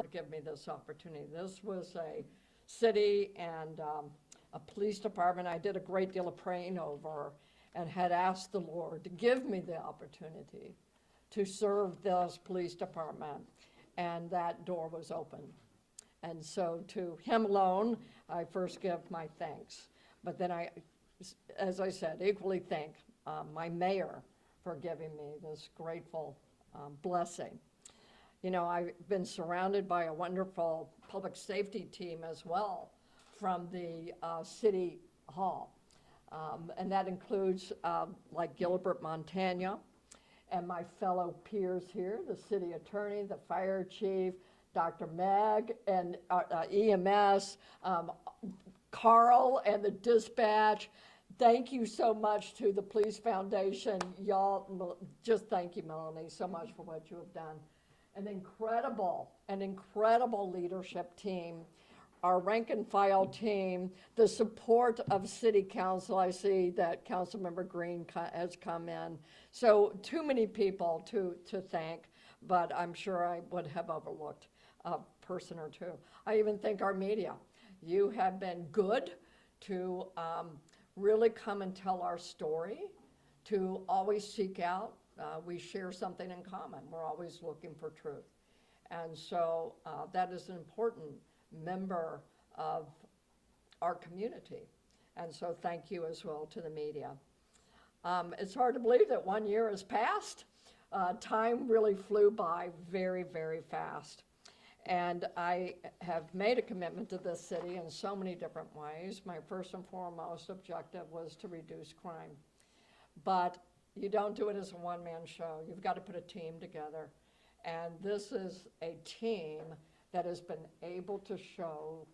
board give me this opportunity. This was a city and a police department I did a great deal of praying over and had asked the Lord to give me the opportunity to serve this police department, and that door was open. And so to him alone, I first give my thanks. But then I, as I said, equally thank my mayor for giving me this grateful blessing. You know, I've been surrounded by a wonderful public safety team as well from the city hall. And that includes like Gilbert Montagna and my fellow peers here, the city attorney, the fire chief, Dr. Meg, and EMS, Carl and the dispatch. Thank you so much to the Police Foundation. Y'all, just thank you, Melanie, so much for what you have done. An incredible leadership team, our rank and file team, the support of City Council. I see that Councilmember Green has come in. So too many people to thank, but I'm sure I would have overlooked a person or two. I even thank our media. You have been good to really come and tell our story, to always seek out. We share something in common. We're always looking for truth. And so that is an important member of our community. And so thank you as well to the media. It's hard to believe that 1 year has passed. Time really flew by very, very fast. And I have made a commitment to this city in so many different ways. My first and foremost objective was to reduce crime. But you don't do it as a one-man show. You've got to put a team together. And this is a team that has been able to show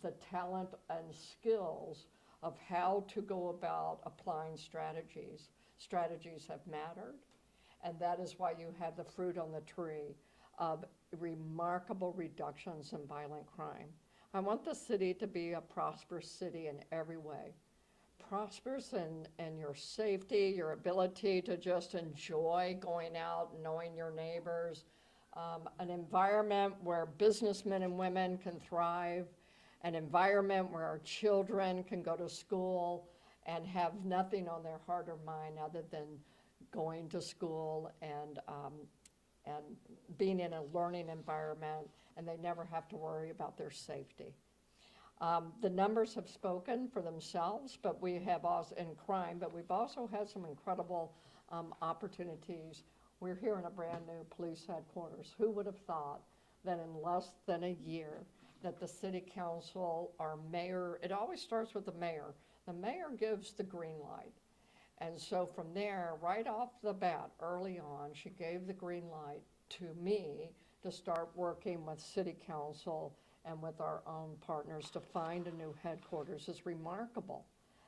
the talent and skills of how to go about applying strategies. Strategies have mattered, and that is why you have the fruit on the tree of remarkable reductions in violent crime. I want the city to be a prosperous city in every way. Prosperous in your safety, your ability to just enjoy going out, knowing your neighbors, an environment where businessmen and women can thrive, an environment where our children can go to school and have nothing on their heart or mind other than going to school and being in a learning environment, and they never have to worry about their safety. The numbers have spoken for themselves, but we have also in crime, but we've also had some incredible opportunities. We're here in a brand new police headquarters. Who would have thought that in less than a year that the city council, our mayor, it always starts with the mayor. The mayor gives the green light. And so from there, right off the bat, early on, she gave the green light to me to start working with city council and with our own partners to find a new headquarters. It's remarkable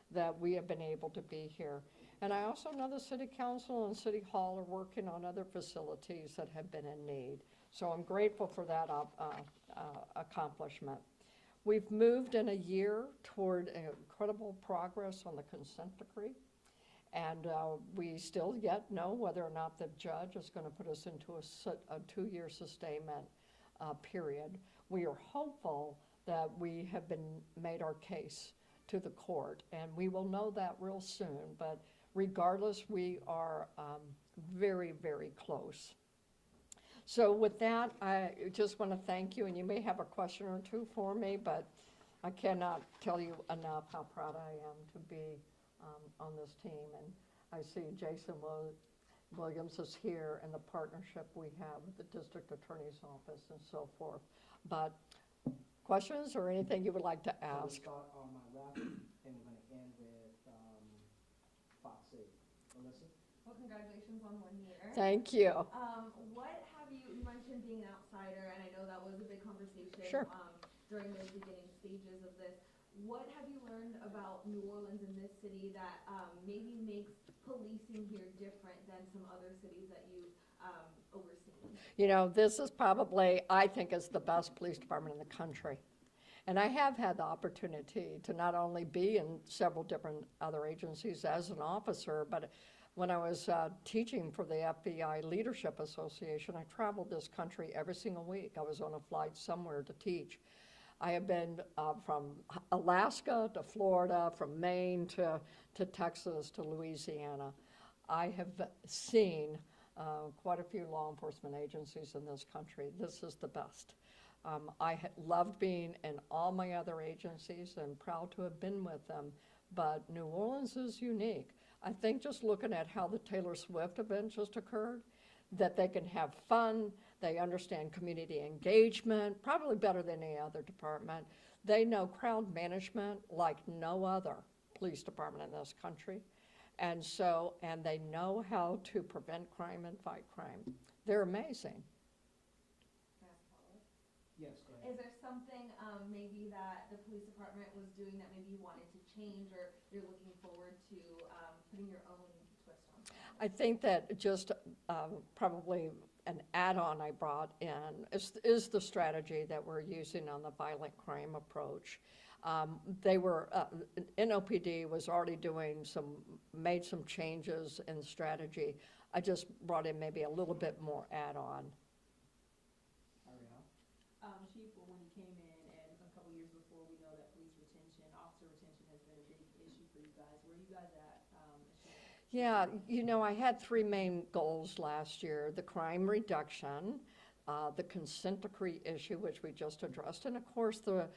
that we have been able to be here. And I also know the city council and city hall are working on other facilities that have been in need. So I'm grateful for that accomplishment. We've moved in a year toward incredible progress on the consent decree. And we still yet know whether or not the judge is going to put us into a 2-year sustainment period. We are hopeful that we have made our case to the court, and we will know that real soon. But regardless, we are very, very close. So with that, I just want to thank you, and you may have a question or two for me, but I cannot tell you enough how proud I am to be on this team. And I see Jason Williams is here, and the partnership we have with the district attorney's office and so forth. But questions or anything you would like to ask? So we'll start on my left, and we're going to end with Fox 8. Melissa? Well, congratulations on 1 year. Thank you. What have you mentioned being an outsider, and I know that was a big conversation Sure. During the beginning stages of this. What have you learned about New Orleans in this city that maybe makes policing here different than some other cities that you've overseen? You know, this is probably, I think, is the best police department in the country. And I have had the opportunity to not only be in several different other agencies as an officer, but When I was teaching for the FBI Leadership Association, I traveled this country every single week. I was on a flight somewhere to teach. I have been from Alaska to Florida, from Maine to Texas to Louisiana. I have seen quite a few law enforcement agencies in this country. This is the best. I loved being in all my other agencies and proud to have been with them, but New Orleans is unique. I think just looking at how the Taylor Swift event just occurred, that they can have fun, they understand community engagement, probably better than any other department. They know crowd management like no other police department in this country. And they know how to prevent crime and fight crime. They're amazing. Yes, go ahead. Is there something maybe that the police department was doing that maybe you wanted to change, or you're looking forward to putting your own twist on it? I think that just probably an add-on I brought in is the strategy that we're using on the violent crime approach. NOPD was already made some changes in strategy. I just brought in maybe a little bit more add-on. Chief, well, when you came in, and a couple years before, we know that police retention, officer retention has been a big issue for you guys. Where are you guys at? Yeah, I had three main goals last year: the crime reduction, the consent decree issue, which we just addressed, and of course the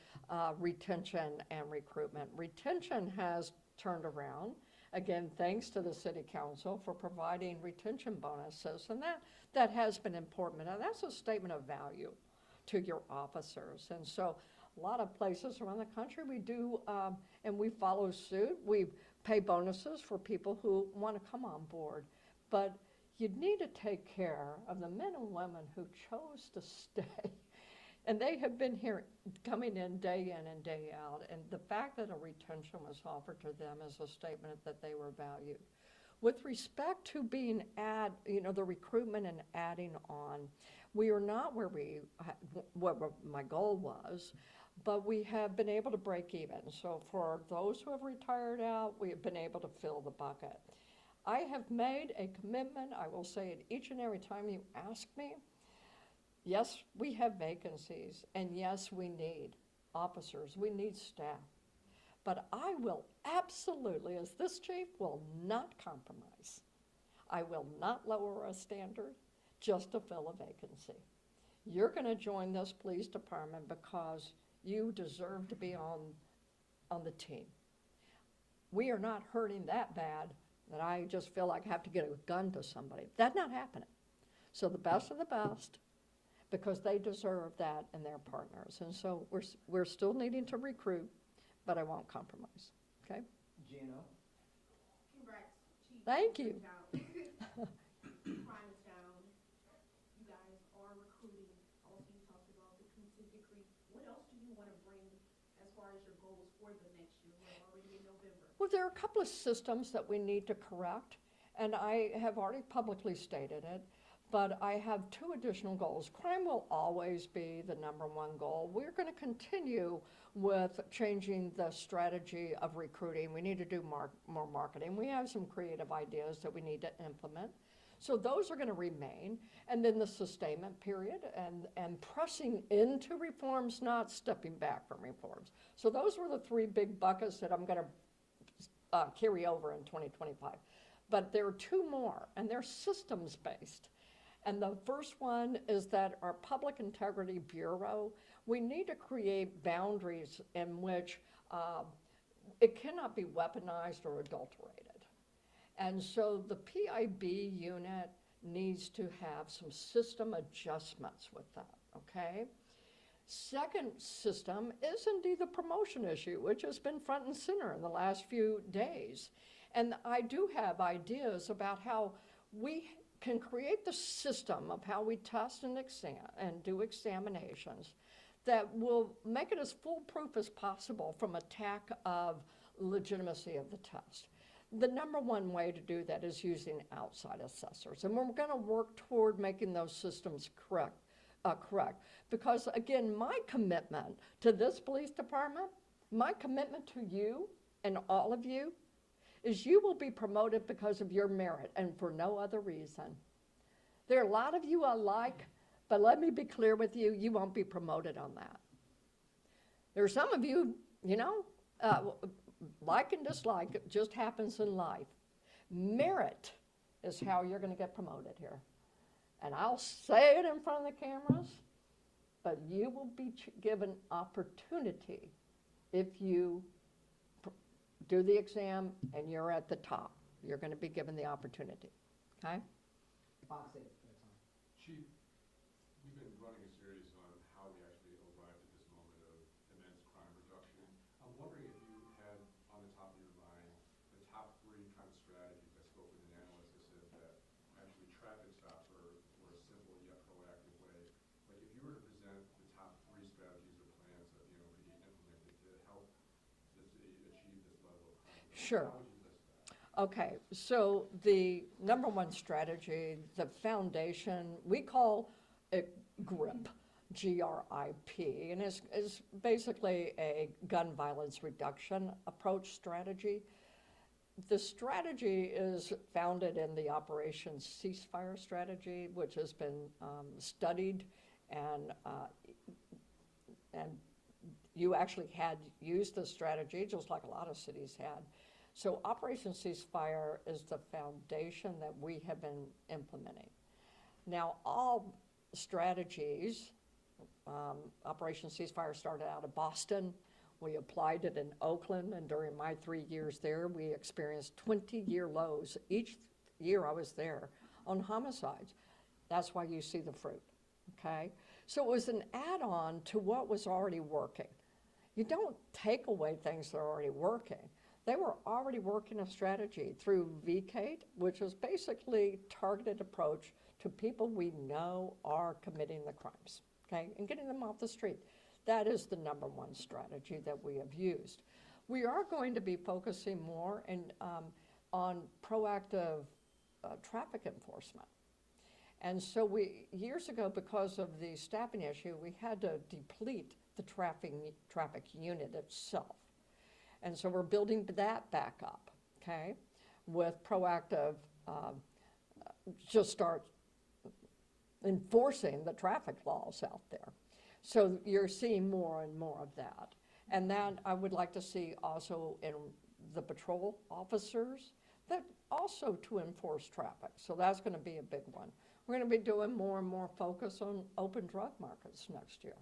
retention and recruitment. Retention has turned around, again, thanks to the City Council for providing retention bonuses, and that has been important. Now, that's a statement of value to your officers. And so a lot of places around the country we do, and we follow suit. We pay bonuses for people who want to come on board. But you need to take care of the men and women who chose to stay. And they have been here coming in and day out. And the fact that a retention was offered to them is a statement that they were valued. With respect to being the recruitment and adding on, we are not where what my goal was, but we have been able to break even. So for those who have retired out, we have been able to fill the bucket. I have made a commitment, I will say it each and every time you ask me, yes, we have vacancies, and yes, we need officers, we need staff. But I will absolutely, as this chief, will not compromise. I will not lower a standard just to fill a vacancy. You're going to join this police department because you deserve to be on the team. We are not hurting that bad that I just feel like I have to get a gun to somebody. That's not happening. So the best of the best, because they deserve that and their partners. And so we're still needing to recruit, but I won't compromise. Okay? Gino? Congrats, Chief. Thank you. Crime is down. You guys are recruiting. Also, you talked about the consent decree. What else do you want to bring as far as your goals for the next year? We're already in November. Well, there are a couple of systems that we need to correct, and I have already publicly stated it, but I have two additional goals. Crime will always be the number one goal. We're going to continue with changing the strategy of recruiting. We need to do more marketing. We have some creative ideas that we need to implement. So those are going to remain. And then the sustainment period and pressing into reforms, not stepping back from reforms. So those were the three big buckets that I'm going to carry over in 2025. But there are two more, and they're systems-based. And the first one is that our Public Integrity Bureau, we need to create boundaries in which it cannot be weaponized or adulterated. And so the PIB unit needs to have some system adjustments with that, okay? Second system is indeed the promotion issue, which has been front and center in the last few days. And I do have ideas about how we can create the system of how we test and do examinations that will make it as foolproof as possible from attack of legitimacy of the test. The number one way to do that is using outside assessors, and we're going to work toward making those systems correct. Because again, my commitment to this police department, my commitment to you and all of you, is you will be promoted because of your merit and for no other reason. There are a lot of you I like, but let me be clear with you, you won't be promoted on that. There are some of you, like and dislike, it just happens in life. Merit is how you're going to get promoted here. And I'll say it in front of the cameras, but you will be given opportunity if you do the exam and you're at the top. You're going to be given the opportunity, okay? Fox 8, that's on. Chief, we've been running a series on how we actually arrived at this moment of immense crime reduction. I'm wondering if you had on the top of your mind the top 3 kind of strategies. I spoke with an analyst that said that actually traffic stops were a simple yet proactive way. Like if you were to present the top 3 strategies or plans that the NOPD implemented to help the city achieve this level of crime reduction, Sure. how would you list that? Okay, so the number one strategy, the foundation, we call it GRIP, G-R-I-P, and it's basically a gun violence reduction approach strategy. The strategy is founded in the Operation Ceasefire strategy, which has been studied, and you actually had used this strategy, just like a lot of cities had. So Operation Ceasefire is the foundation that we have been implementing. Now, all strategies, Operation Ceasefire started out of Boston. We applied it in Oakland, and during my 3 years there, we experienced 20-year lows each year I was there on homicides. That's why you see the fruit, okay? So it was an add-on to what was already working. You don't take away things that are already working. They were already working a strategy through VCATE, which is basically targeted approach to people we know are committing the crimes, okay, and getting them off the street. That is the number one strategy that we have used. We are going to be focusing more on proactive traffic enforcement. And so years ago, because of the staffing issue, we had to deplete the traffic unit itself. And so we're building that back up, okay, with proactive, just start enforcing the traffic laws out there. So you're seeing more and more of that. And then I would like to see also in the patrol officers that also to enforce traffic. So that's going to be a big one. We're going to be doing more and more focus on open drug markets next year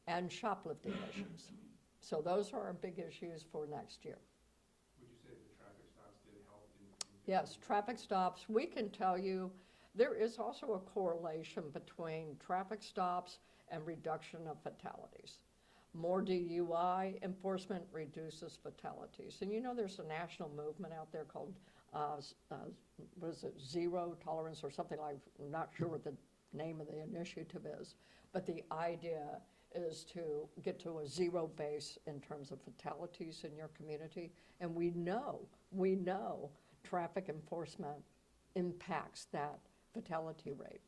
and shoplifting issues. So those are our big issues for next year. Would you say the traffic stops did help in Yes, traffic stops. We can tell you there is also a correlation between traffic stops and reduction of fatalities. More DUI enforcement reduces fatalities. And you know there's a national movement out there called, what is it, zero tolerance or something like, I'm not sure what the name of the initiative is, but the idea is to get to a zero base in terms of fatalities in your community. And we know traffic enforcement impacts that fatality rate.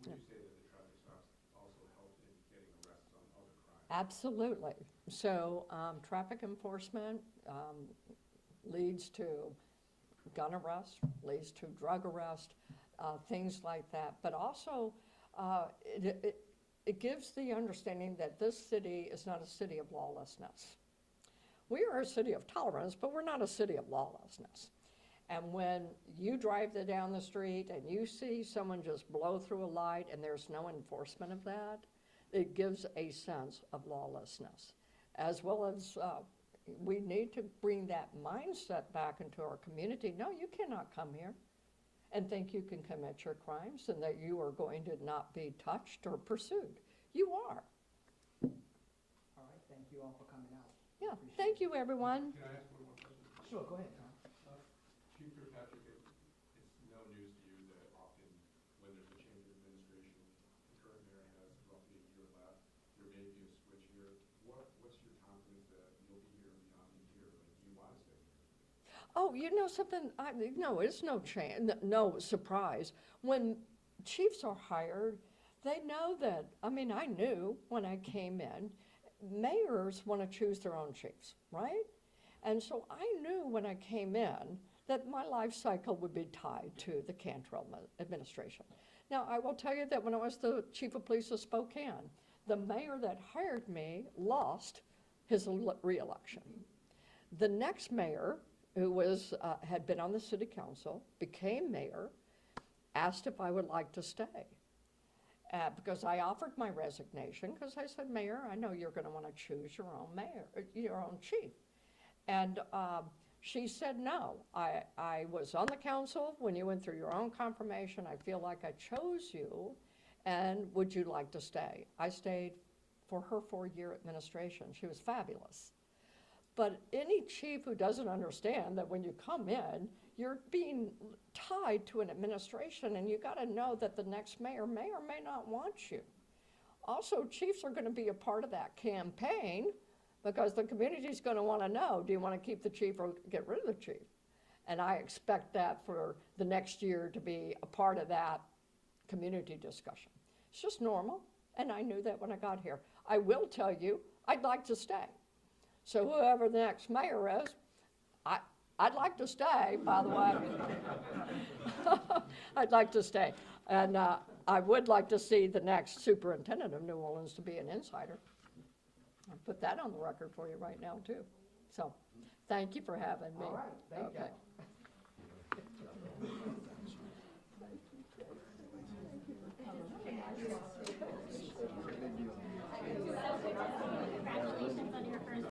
Would you say that the traffic stops also helped in getting arrests on other crimes? Absolutely. So traffic enforcement leads to gun arrest, leads to drug arrest, things like that. But also it gives the understanding that this city is not a city of lawlessness. We are a city of tolerance, but we're not a city of lawlessness. And when you drive down the street and you see someone just blow through a light and there's no enforcement of that, it gives a sense of lawlessness. As well as we need to bring that mindset back into our community. No, you cannot come here and think you can commit your crimes and that you are going to not be touched or pursued. You are. All right, thank you all for coming out. Yeah, Appreciate thank it. you, everyone. Can I ask one more question? Sure, go ahead, Tom. Chief Kirkpatrick, it's no news to you that often when there's a change of administration, the current mayor has roughly a year left, there may be a switch here. What's your confidence that you'll be here beyond a year? Like, do you want to stay here? Oh, you know something? No, it's no change, no surprise. When chiefs are hired, they know that, I mean, I knew when I came in, mayors want to choose their own chiefs, right? And so I knew when I came in that my life cycle would be tied to the Cantrell administration. Now, I will tell you that when I was the chief of police of Spokane, the mayor that hired me lost his reelection. The next mayor, who was, had been on the city council, became mayor, asked if I would like to stay. Because I offered my resignation, because I said, Mayor, I know you're gonna wanna choose your own mayor, your own chief. And she said, no, I was on the council when you went through your own confirmation. I feel like I chose you, and would you like to stay? I stayed for her 4-year administration. She was fabulous. But any chief who doesn't understand that when you come in, you're being tied to an administration, and you gotta know that the next mayor may or may not want you. Also, chiefs are gonna be a part of that campaign, because the community's gonna wanna know, do you wanna keep the chief or get rid of the chief? And I expect that for the next year to be a part of that community discussion. It's just normal, and I knew that when I got here. I will tell you, I'd like to stay. So whoever the next mayor is, I'd like to stay, by the way. I'd like to stay. And I would like to see the next superintendent of New Orleans to be an insider. I'll put that on the record for you right now, too. So, thank you for having me. All right, thank you. Okay.